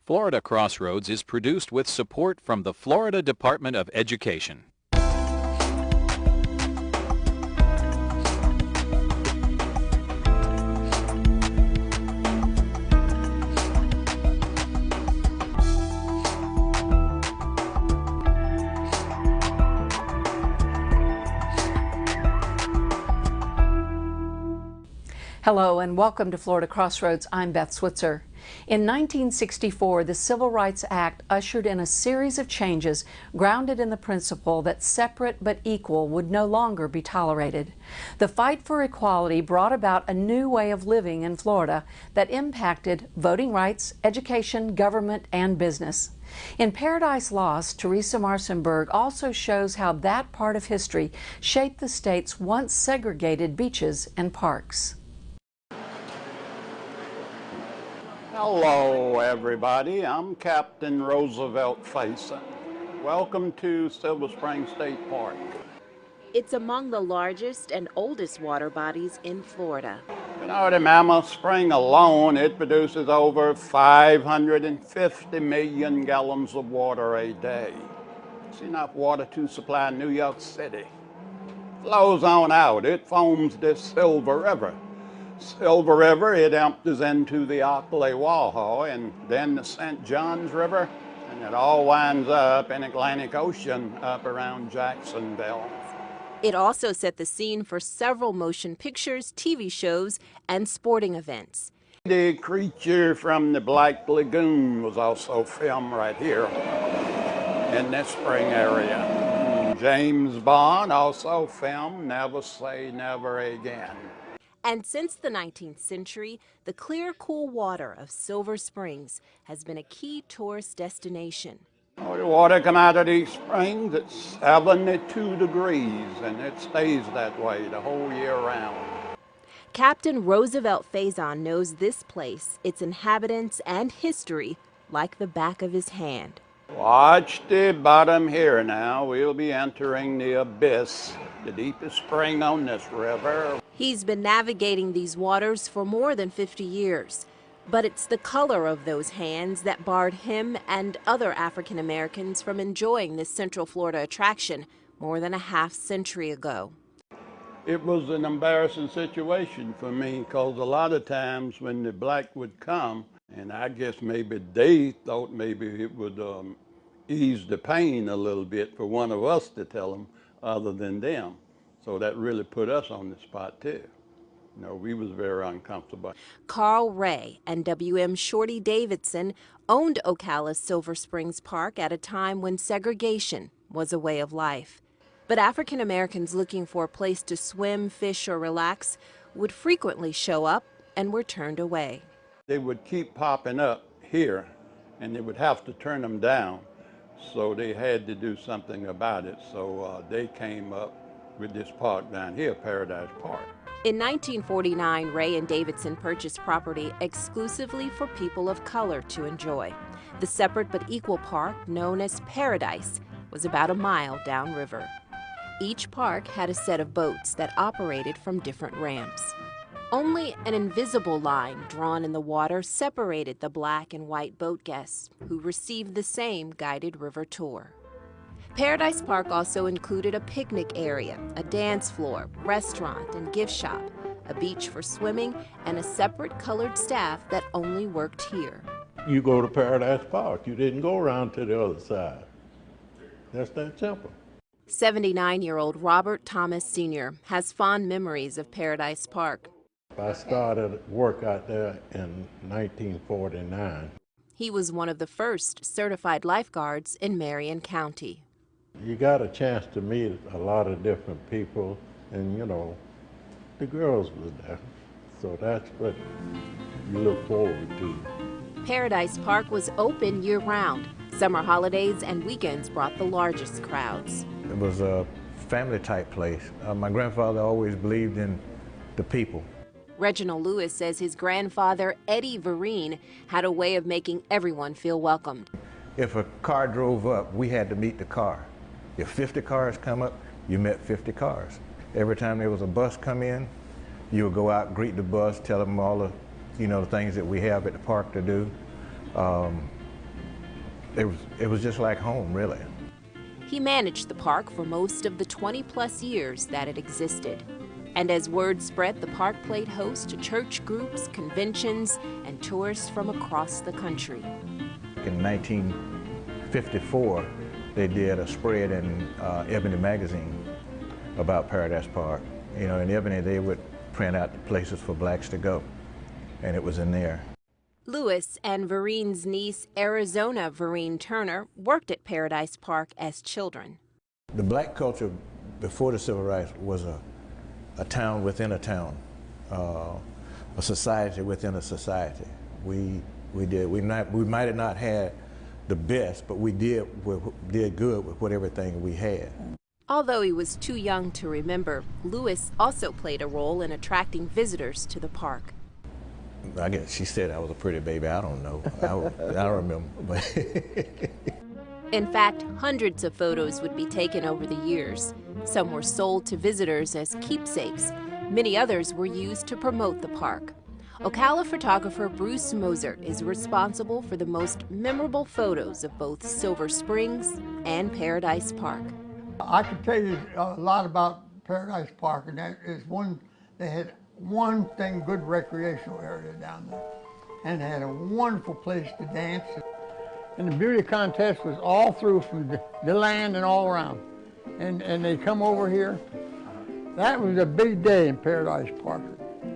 Florida Crossroads is produced with support from the Florida Department of Education. Hello and welcome to Florida Crossroads. I'm Beth Switzer. In 1964, the Civil Rights Act ushered in a series of changes grounded in the principle that separate but equal would no longer be tolerated. The fight for equality brought about a new way of living in Florida that impacted voting rights, education, government, and business. In Paradise Lost, Teresa Marcinburg also shows how that part of history shaped the state's once segregated beaches and parks. Hello everybody, I'm Captain Roosevelt Faison. Welcome to Silver Spring State Park. It's among the largest and oldest water bodies in Florida. You know, the Mammoth Spring alone, it produces over 550 million gallons of water a day. It's enough water to supply New York City. Flows on out, it forms this Silver River. Silver River, it empties into the Ocklawaha and then the St. Johns River, and it all winds up in Atlantic Ocean up around Jacksonville. It also set the scene for several motion pictures, TV shows, and sporting events. The Creature from the Black Lagoon was also filmed right here in this spring area. James Bond also filmed Never Say Never Again. And since the 19th century, the clear, cool water of Silver Springs has been a key tourist destination. Oh, the water come out of these springs at 72 degrees, and it stays that way the whole year round. Captain Roosevelt Faison knows this place, its inhabitants, and history like the back of his hand. Watch the bottom here now. We'll be entering the abyss, the deepest spring on this river. He's been navigating these waters for more than 50 years, but it's the color of those hands that barred him and other African Americans from enjoying this Central Florida attraction more than a half-century ago. It was an embarrassing situation for me because a lot of times when the black would come, and I guess maybe they thought maybe it would ease the pain a little bit for one of us to tell them other than them. So that really put us on the spot too. You know, we was very uncomfortable. Carl Ray and W.M. Shorty Davidson owned Ocala's Silver Springs Park at a time when segregation was a way of life. But African Americans looking for a place to swim, fish, or relax would frequently show up and were turned away. They would keep popping up here, and they would have to turn them down. So they had to do something about it. So they came up with this park down here, Paradise Park. In 1949, Ray and Davidson purchased property exclusively for people of color to enjoy. The separate but equal park, known as Paradise, was about a mile downriver. Each park had a set of boats that operated from different ramps. Only an invisible line drawn in the water separated the black and white boat guests who received the same guided river tour. Paradise Park also included a picnic area, a dance floor, restaurant and gift shop, a beach for swimming, and a separate colored staff that only worked here. You go to Paradise Park. You didn't go around to the other side. That's that simple. 79-year-old Robert Thomas Sr. has fond memories of Paradise Park. I started work out there in 1949. He was one of the first certified lifeguards in Marion County. You got a chance to meet a lot of different people, and you know, the girls was there. So that's what you look forward to. Paradise Park was open year-round. Summer holidays and weekends brought the largest crowds. It was a family-type place. My grandfather always believed in the people. Reginald Lewis says his grandfather, Eddie Vereen, had a way of making everyone feel welcomed. If a car drove up, we had to meet the car. If 50 cars come up, you met 50 cars. Every time there was a bus come in, you would go out, greet the bus, tell them all the, the things that we have at the park to do. It was just like home, really. He managed the park for most of the 20-plus years that it existed. And as word spread, the park played host to church groups, conventions, and tourists from across the country. In 1954, they did a spread in Ebony magazine about Paradise Park. You know, in Ebony, they would print out the places for blacks to go, and it was in there. Lewis and Vereen's niece, Arizona Vereen Turner, worked at Paradise Park as children. The black culture before the Civil Rights was a town within a town, a society within a society. We might have not had the best, but we did good with everything we had. Although he was too young to remember, Lewis also played a role in attracting visitors to the park. I guess she said I was a pretty baby. I don't know. I don't remember. In fact, hundreds of photos would be taken over the years. Some were sold to visitors as keepsakes. Many others were used to promote the park. Ocala photographer Bruce Mozart is responsible for the most memorable photos of both Silver Springs and Paradise Park. I could tell you a lot about Paradise Park, and that is they had one thing, good recreational area down there, and they had a wonderful place to dance. And the beauty contest was all through from the land and all around. And they come over here. That was a big day in Paradise Park.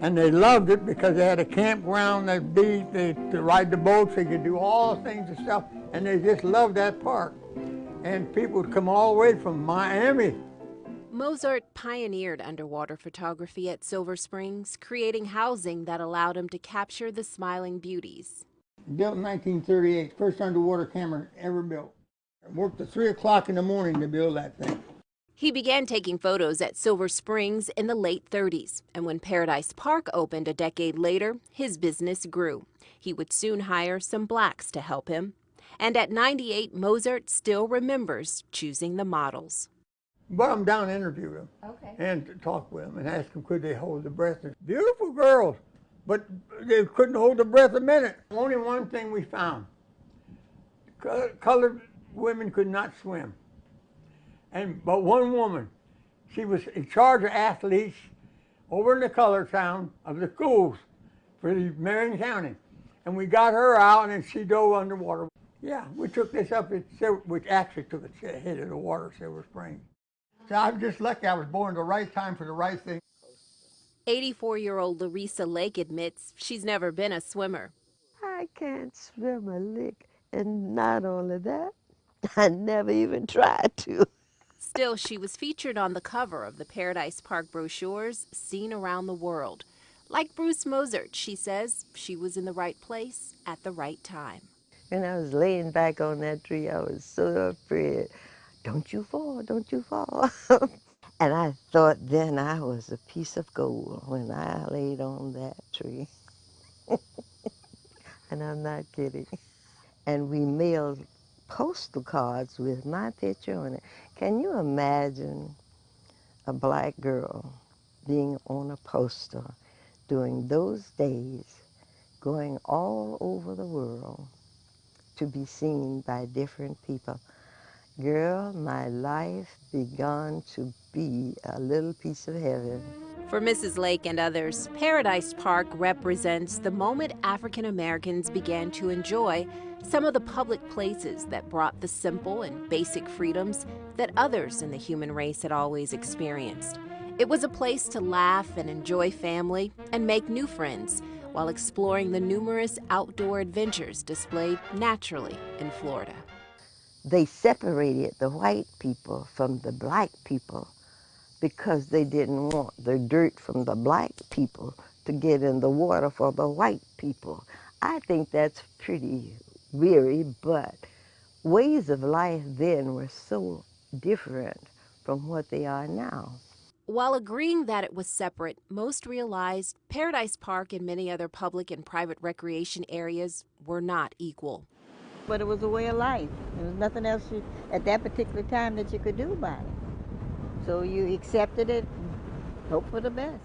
And they loved it because they had a campground, they ride the boats, they could do all the things and stuff, and they just loved that park. And people would come all the way from Miami. Mozart pioneered underwater photography at Silver Springs, creating housing that allowed him to capture the smiling beauties. Built in 1938, first underwater camera ever built. Worked at 3 o'clock in the morning to build that thing. He began taking photos at Silver Springs in the late 30s, and when Paradise Park opened a decade later, his business grew. He would soon hire some blacks to help him. And at 98, Mozart still remembers choosing the models. Brought them down to interview them, and to talk with them and ask them could they hold their breath. Beautiful girls, but they couldn't hold their breath a minute. Only one thing we found, colored women could not swim. But one woman, she was in charge of athletes over in the color town of the schools for the Marion County. And we got her out and she dove underwater. Yeah, we took this up, which actually took it hit of the water, Silver Springs. So I'm just lucky I was born at the right time for the right thing. 84-year-old Larissa Lake admits she's never been a swimmer. I can't swim a lick, and not only that, I never even tried to. Still, she was featured on the cover of the Paradise Park brochures seen around the world. Like Bruce Mozart, she says she was in the right place at the right time. When I was laying back on that tree, I was so afraid. Don't you fall, don't you fall. And I thought then I was a piece of gold when I laid on that tree. And I'm not kidding. And we mailed postal cards with my picture on it. Can you imagine a black girl being on a poster during those days, going all over the world to be seen by different people? Girl, my life began to be a little piece of heaven. For Mrs. Lake and others, Paradise Park represents the moment African Americans began to enjoy some of the public places that brought the simple and basic freedoms that others in the human race had always experienced. It was a place to laugh and enjoy family and make new friends while exploring the numerous outdoor adventures displayed naturally in Florida. They separated the white people from the black people because they didn't want the dirt from the black people to get in the water for the white people. I think that's pretty weary, but ways of life then were so different from what they are now. While agreeing that it was separate, most realized Paradise Park and many other public and private recreation areas were not equal. But it was a way of life. There was nothing else at that particular time that you could do about it. So you accepted it, hope for the best.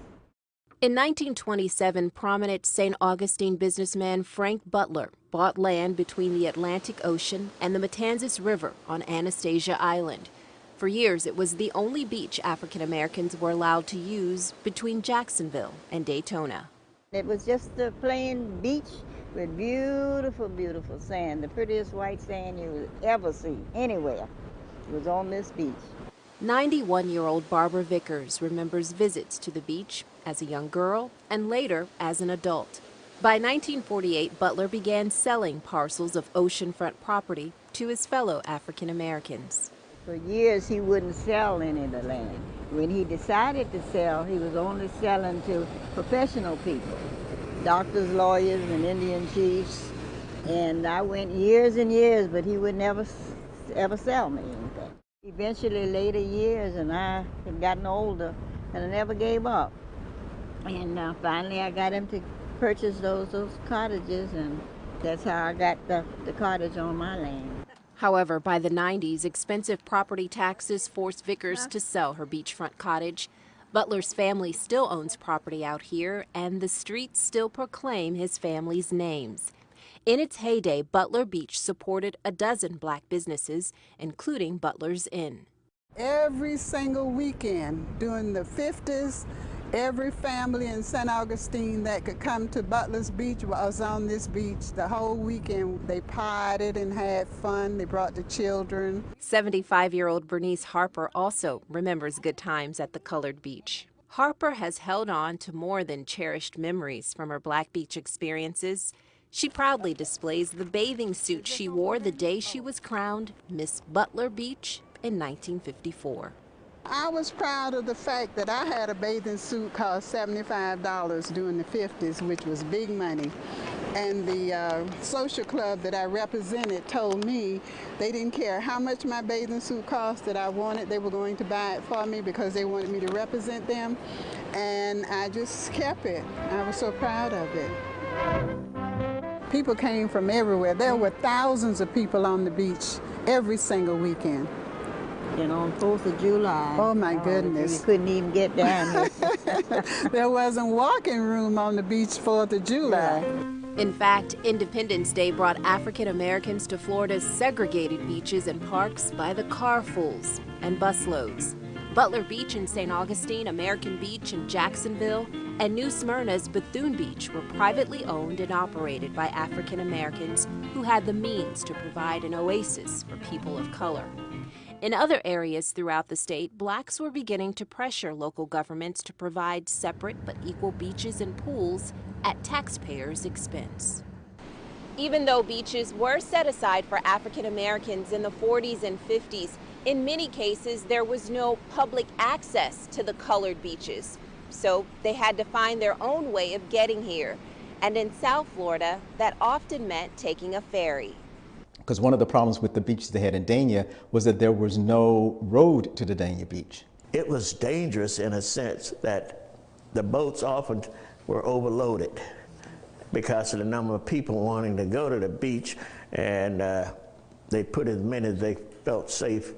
In 1927, prominent St. Augustine businessman Frank Butler bought land between the Atlantic Ocean and the Matanzas River on Anastasia Island. For years, it was the only beach African Americans were allowed to use between Jacksonville and Daytona. It was just a plain beach with beautiful, beautiful sand, the prettiest white sand you would ever see anywhere. It was on this beach. 91-year-old Barbara Vickers remembers visits to the beach as a young girl and later as an adult. By 1948, Butler began selling parcels of oceanfront property to his fellow African Americans. For years, he wouldn't sell any of the land. When he decided to sell, he was only selling to professional people, doctors, lawyers, and Indian chiefs. And I went years and years, but he would never ever sell me anything. Eventually, later years, and I had gotten older, and I never gave up. And finally, I got him to purchase those cottages, and that's how I got the cottage on my land. However, by the 90s, expensive property taxes forced Vickers to sell her beachfront cottage. Butler's family still owns property out here, and the streets still proclaim his family's names. In its heyday, Butler Beach supported a dozen black businesses, including Butler's Inn. Every single weekend during the 50s, every family in St. Augustine that could come to Butler's Beach was on this beach. The whole weekend they partied and had fun. They brought the children. 75-year-old Bernice Harper also remembers good times at the colored beach. Harper has held on to more than cherished memories from her Black Beach experiences. She proudly displays the bathing suit she wore the day she was crowned Miss Butler Beach in 1954. I was proud of the fact that I had a bathing suit cost $75 during the 50s, which was big money. And the social club that I represented told me they didn't care how much my bathing suit cost that I wanted. They were going to buy it for me because they wanted me to represent them. And I just kept it. I was so proud of it. People came from everywhere. There were thousands of people on the beach every single weekend. And on 4th of July. Oh my goodness. You couldn't even get down there. There wasn't walking room on the beach 4th of July. In fact, Independence Day brought African Americans to Florida's segregated beaches and parks by the carfuls and busloads. Butler Beach in St. Augustine, American Beach in Jacksonville, and New Smyrna's Bethune Beach were privately owned and operated by African Americans who had the means to provide an oasis for people of color. In other areas throughout the state, blacks were beginning to pressure local governments to provide separate but equal beaches and pools at taxpayers' expense. Even though beaches were set aside for African Americans in the 40s and 50s, in many cases there was no public access to the colored beaches. So they had to find their own way of getting here. And in South Florida, that often meant taking a ferry. Because one of the problems with the beaches they had in Dania was that there was no road to the Dania beach. It was dangerous in a sense that the boats often were overloaded because of the number of people wanting to go to the beach, and they put as many as they felt safe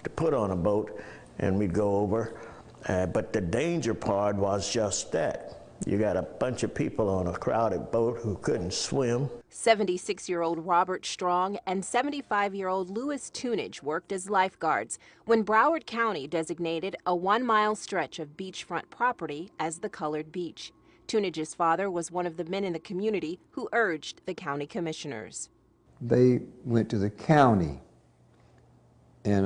to put on a boat, and we'd go over. But the danger part was just that. You got a bunch of people on a crowded boat who couldn't swim. 76-year-old Robert Strong and 75-year-old Louis Tunage worked as lifeguards when Broward County designated a 1-mile stretch of beachfront property as the colored beach. Tunage's father was one of the men in the community who urged the county commissioners. They went to the county and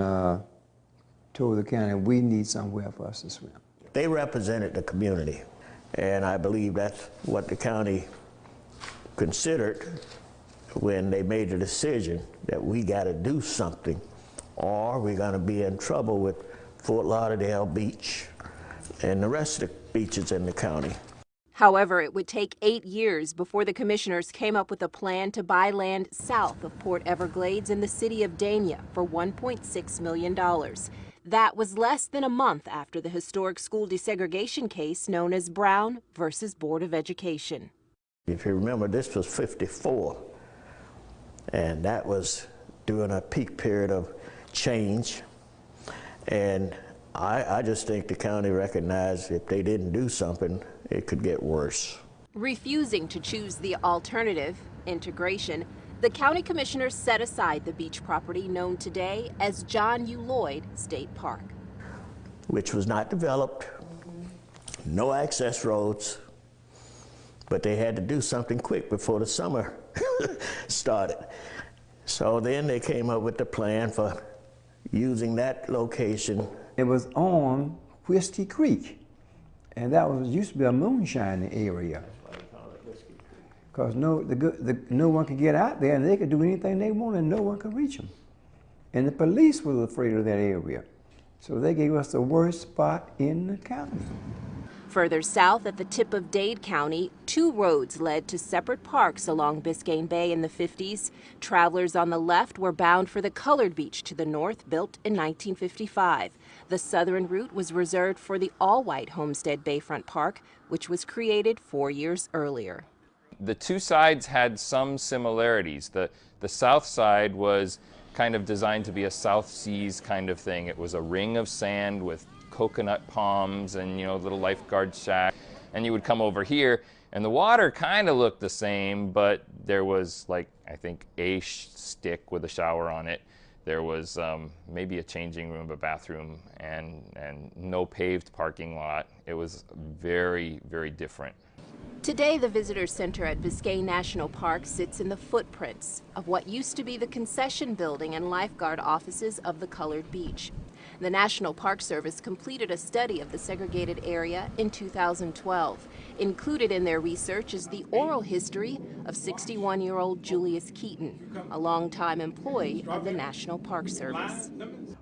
told the county, we need somewhere for us to swim. They represented the community, and I believe that's what the county considered when they made the decision that we got to do something or we're going to be in trouble with Fort Lauderdale Beach and the rest of the beaches in the county. However, it would take 8 years before the commissioners came up with a plan to buy land south of Port Everglades in the city of Dania for $1.6 million. That was less than a month after the historic school desegregation case known as Brown versus Board of Education. If you remember, this was 54, and that was during a peak period of change. And I just think the county recognized if they didn't do something, it could get worse. Refusing to choose the alternative, integration, the county commissioners set aside the beach property known today as John U. Lloyd State Park, which was not developed, no access roads, but they had to do something quick before the summer started. So then they came up with the plan for using that location. It was on Whiskey Creek, and that was used to be a moonshine area. Because no one could get out there, and they could do anything they wanted, and no one could reach them. And the police were afraid of that area. So they gave us the worst spot in the county. Further south at the tip of Dade County, 2 roads led to separate parks along Biscayne Bay in the 50s. Travelers on the left were bound for the colored beach to the north, built in 1955. The southern route was reserved for the all-white Homestead Bayfront Park, which was created 4 years earlier. The two sides had some similarities. The south side was kind of designed to be a South Seas kind of thing. It was a ring of sand with coconut palms and, you know, little lifeguard shack. And you would come over here and the water kind of looked the same, but there was, like, I think a stick with a shower on it. There was maybe a changing room, a bathroom, and no paved parking lot. It was very, very different. Today, the visitor center at Biscayne National Park sits in the footprints of what used to be the concession building and lifeguard offices of the colored beach. The National Park Service completed a study of the segregated area in 2012. Included in their research is the oral history of 61-year-old Julius Keaton, a longtime employee of the National Park Service.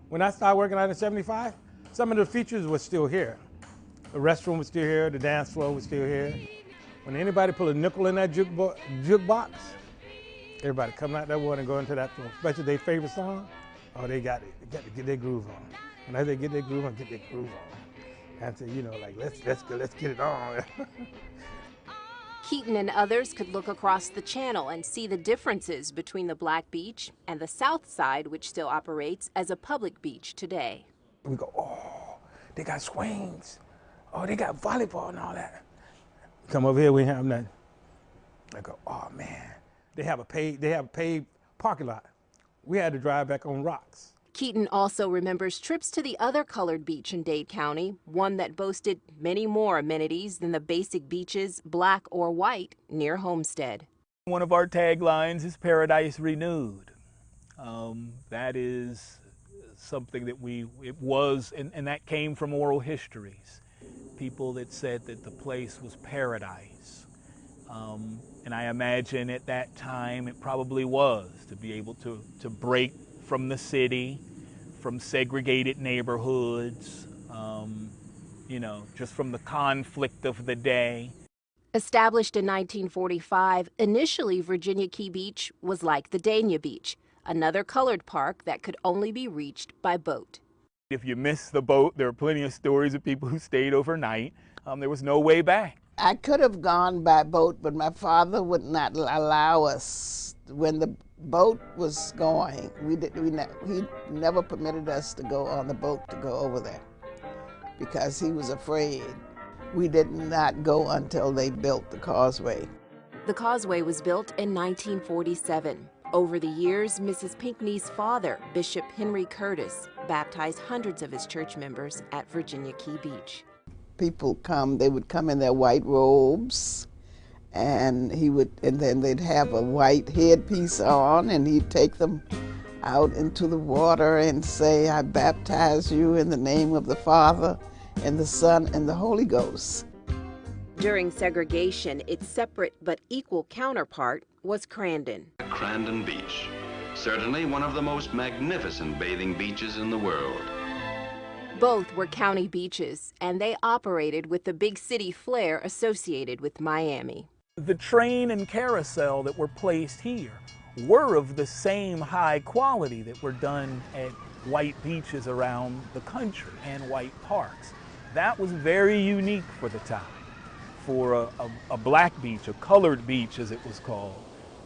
When I started working out in '75, some of the features were still here. The restroom was still here, the dance floor was still here. When anybody put a nickel in that jukebox, everybody come out that water and go into that floor, especially their favorite song. Oh, they got it. They got to get their groove on. When I say get their groove on, get their groove on. And say, you know, like let's get it on. Keaton and others could look across the channel and see the differences between the Black Beach and the South Side, which still operates as a public beach today. We go, oh, they got swings. Oh, they got volleyball and all that. Come over here, we have nothing. I go, oh man, they have a paved parking lot. We had to drive back on rocks. Keaton also remembers trips to the other colored beach in Dade County, one that boasted many more amenities than the basic beaches, black or white, near Homestead. One of our taglines is Paradise Renewed. That is something that it was, and that came from oral histories. People that said that the place was paradise. And I imagine at that time it probably was, to be able to break from the city, from segregated neighborhoods, you know, just from the conflict of the day. Established in 1945, initially Virginia Key Beach was like the Dania Beach, another colored park that could only be reached by boat. If you missed the boat, there are plenty of stories of people who stayed overnight. There was no way back. I could have gone by boat, but my father would not allow us. When the boat was going, he never permitted us to go on the boat to go over there because he was afraid. We did not go until they built the causeway. The causeway was built in 1947. Over the years, Mrs. Pinckney's father, Bishop Henry Curtis, baptized hundreds of his church members at Virginia Key Beach. People they would come in their white robes, and then they'd have a white headpiece on, and he'd take them out into the water and say, I baptize you in the name of the Father, and the Son, and the Holy Ghost. During segregation, its separate but equal counterpart was Crandon. Crandon Beach, certainly one of the most magnificent bathing beaches in the world. Both were county beaches, and they operated with the big city flair associated with Miami. The train and carousel that were placed here were of the same high quality that were done at white beaches around the country and white parks. That was very unique for the time, for a black beach, a colored beach as it was called,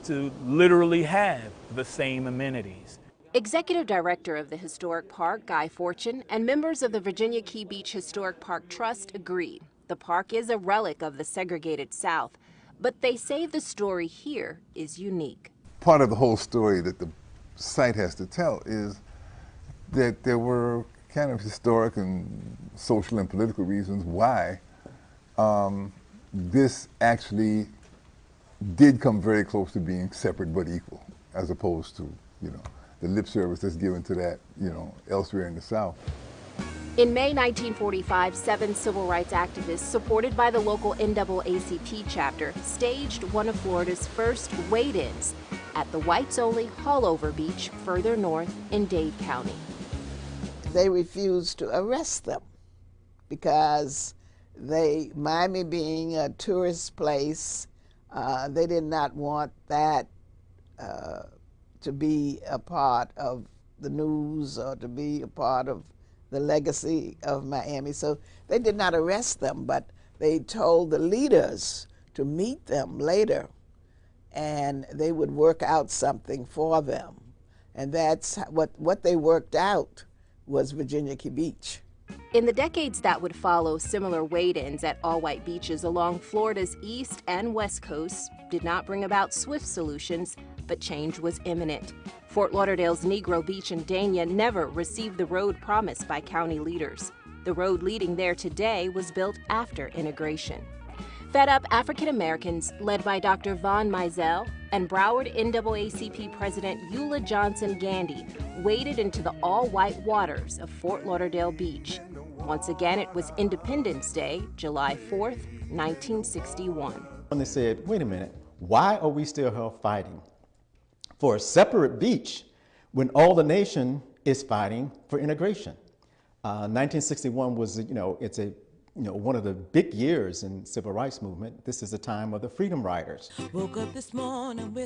to literally have the same amenities. Executive Director of the Historic Park, Guy Fortune, and members of the Virginia Key Beach Historic Park Trust agree. The park is a relic of the segregated South, But they say the story here is unique. Part of the whole story that the site has to tell is that there were kind of historic and social and political reasons why this actually did come very close to being separate but equal, as opposed to, you know, the lip service that's given to that, you know, elsewhere in the South. In May 1945, 7 civil rights activists, supported by the local NAACP chapter, staged one of Florida's first wade-ins at the whites-only Haulover Beach further north in Dade County. They refused to arrest them because Miami being a tourist place, they did not want that to be a part of the news or to be a part of the legacy of Miami. So they did not arrest them, but they told the leaders to meet them later and they would work out something for them. And that's what they worked out was Virginia Key Beach. In the decades that would follow, similar wade-ins at all-white beaches along Florida's east and west coasts did not bring about swift solutions, but change was imminent. Fort Lauderdale's Negro Beach in Dania never received the road promised by county leaders. The road leading there today was built after integration. Fed up African Americans, led by Dr. Von Mizell and Broward NAACP President Eula Johnson Gandy, waded into the all-white waters of Fort Lauderdale Beach. Once again, it was Independence Day, July 4th, 1961. When they said, wait a minute, why are we still here fighting for a separate beach when all the nation is fighting for integration? 1961 was, one of the big years in civil rights movement. This is the time of the Freedom Riders.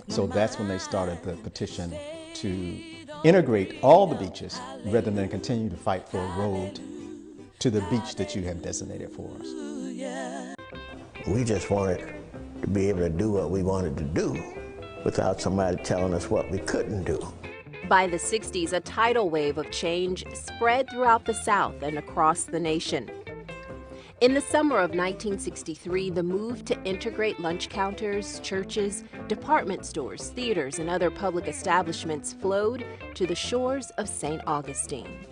So that's when they started the petition to integrate all the beaches rather than continue to fight for a road to the beach that you have designated for us. We just wanted to be able to do what we wanted to do without somebody telling us what we couldn't do. By the 60s, a tidal wave of change spread throughout the South and across the nation. In the summer of 1963, the move to integrate lunch counters, churches, department stores, theaters, and other public establishments flowed to the shores of St. Augustine.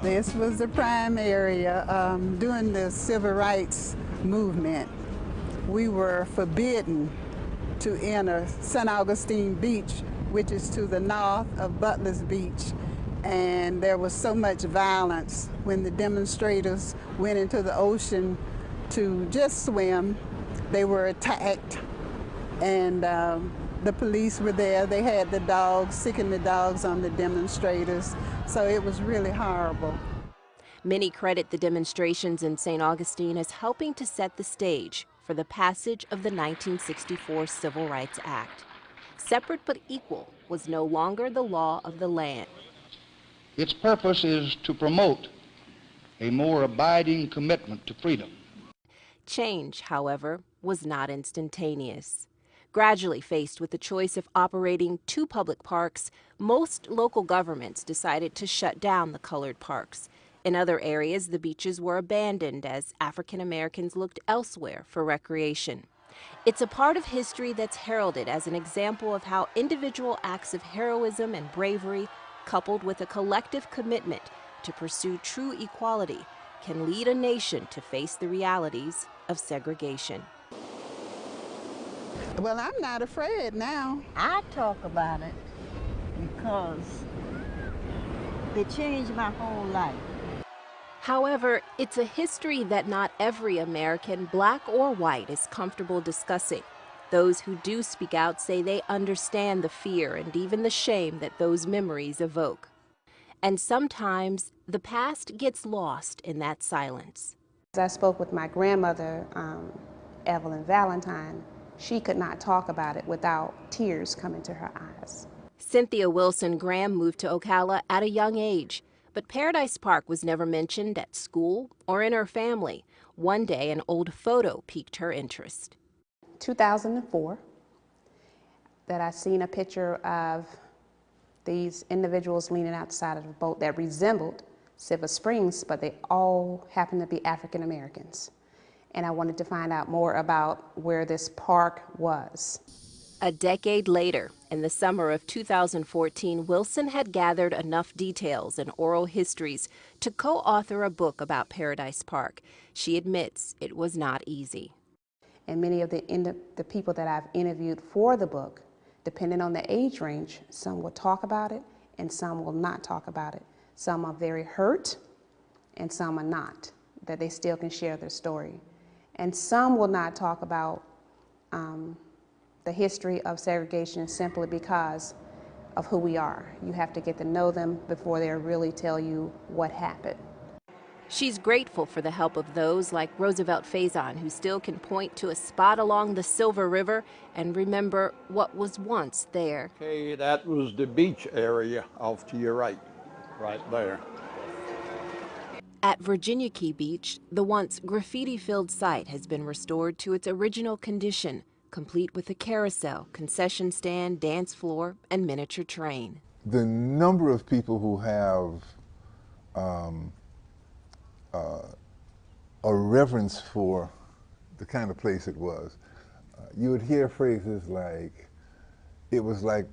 This was the prime area during the civil rights movement. We were forbidden to enter St. Augustine Beach, which is to the north of Butler's Beach. And there was so much violence when the demonstrators went into the ocean to just swim. They were attacked, and the police were there. They had the dogs, sicking the dogs on the demonstrators. So it was really horrible. Many credit the demonstrations in St. Augustine as helping to set the stage for the passage of the 1964 Civil Rights Act. Separate but equal was no longer the law of the land. Its purpose is to promote a more abiding commitment to freedom. Change, however, was not instantaneous. Gradually faced with the choice of operating 2 public parks, most local governments decided to shut down the colored parks. In other areas, the beaches were abandoned as African Americans looked elsewhere for recreation. It's a part of history that's heralded as an example of how individual acts of heroism and bravery, coupled with a collective commitment to pursue true equality, can lead a nation to face the realities of segregation. Well, I'm not afraid now. I talk about it because it changed my whole life. However, it's a history that not every American, black or white, is comfortable discussing. Those who do speak out say they understand the fear and even the shame that those memories evoke. And sometimes the past gets lost in that silence. As I spoke with my grandmother, Evelyn Valentine, she could not talk about it without tears coming to her eyes. Cynthia Wilson Graham moved to Ocala at a young age, but Paradise Park was never mentioned at school or in her family. One day, an old photo piqued her interest. 2004, that I seen a picture of these individuals leaning outside of a boat that resembled Silver Springs, but they all happened to be African Americans. and I wanted to find out more about where this park was. A decade later, in the summer of 2014, Wilson had gathered enough details and oral histories to co-author a book about Paradise Park. She admits it was not easy. And many of the people that I've interviewed for the book, depending on the age range, some will talk about it and some will not talk about it. Some are very hurt and some are not, that they still can share their story. And some will not talk about the history of segregation simply because of who we are. You have to get to know them before they really tell you what happened. She's grateful for the help of those like Roosevelt Faison, who still can point to a spot along the Silver River and remember what was once there. Okay, that was the beach area off to your right there. At Virginia Key Beach, the once graffiti-filled site has been restored to its original condition, complete with a carousel, concession stand, dance floor, and miniature train. The number of people who have a reverence for the kind of place it was. You would hear phrases like, it was like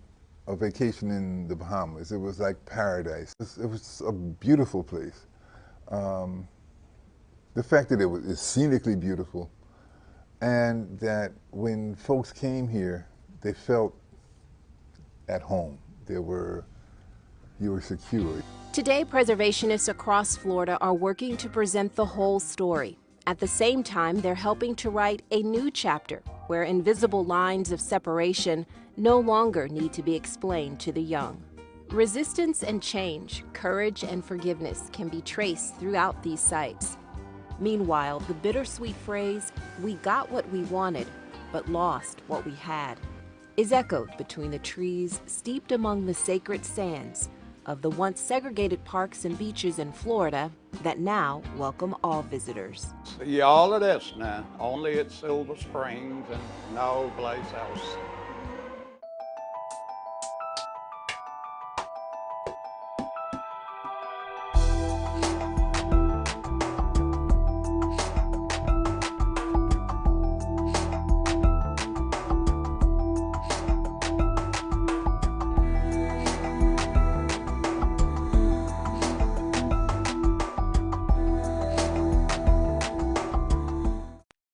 a vacation in the Bahamas, it was like paradise. It was a beautiful place. The fact that it was scenically beautiful, and that when folks came here, they felt at home. You were secure. Today, preservationists across Florida are working to present the whole story. At the same time, they're helping to write a new chapter where invisible lines of separation no longer need to be explained to the young. Resistance and change, courage and forgiveness can be traced throughout these sites. Meanwhile, the bittersweet phrase, "We got what we wanted, but lost what we had," is echoed between the trees steeped among the sacred sands of the once segregated parks and beaches in Florida that now welcome all visitors. See all of this now, only at Silver Springs and no place else.